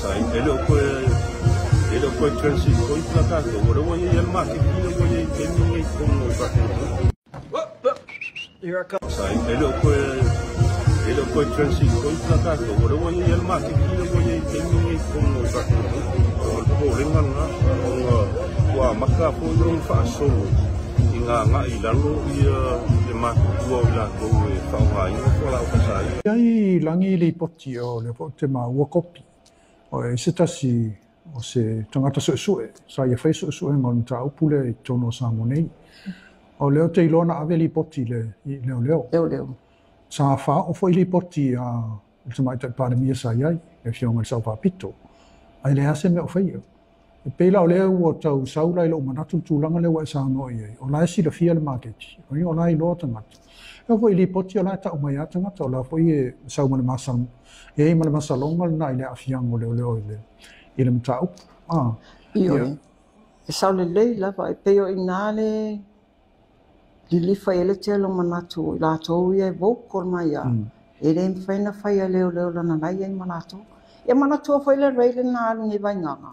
sai ele ko transit ko plaka ko ora wo ye el market ile wo ye temi ko no pa here I come sai ele ko transit ko plaka ko ora wo ye el market ile wo ye temi ko no pa ko le ngana wa maka po no fa so nga ilalo ia le matua la ko e fa wa i ko la ka sai ai langi le poti o le poti ma wa kopi o e sitasi o se tangata suʻesuʻe sa ia fai suʻesuʻe ngon taupule i tono samonei o leo te ilona ave li poti le leo sa fa o foi li poti a te mai te pandemia sa iai e fionga i Sao Papito ai le ase me o fai e peila o leo o tau saula i lo manatu tūlanga leo e sa no i o lai si le fia le maketi o lai loa tangata e foi li poti o lai ta o mai atangata o la foi e sau male masam e ei male masalonga na i le afianga o leo i le matau. Io, e sau le lei lava e peo i nale li li fai ele te alo manatu i la tau ia e vokol mai a e le mwhaina fai a leo lana lai e manatu e manatu a fai le reile na alu ngi vai nganga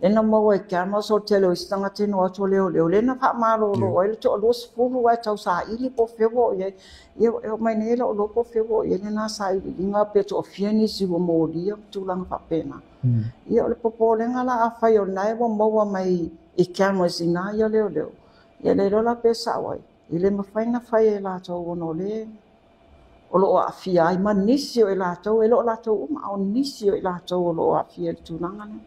e na maua e kia maso te leo i stanga tino ato leo le na pa maro lo e le to alo sifuru ai tau sa ili po fewo e o mai nela o lo po fewo e le na sa ili inga pe to fieni si wo moria tulanga pa pena ia o le popolenga la a fai o nai wa maua mai i kiamo sina ia leo ia le rola pe sawai i le mawhaina fai e la tau ono le o lo a fia i ma nisio e la tau e lo la tau uma o nisio e la tau o lo a fia le tūnanga ne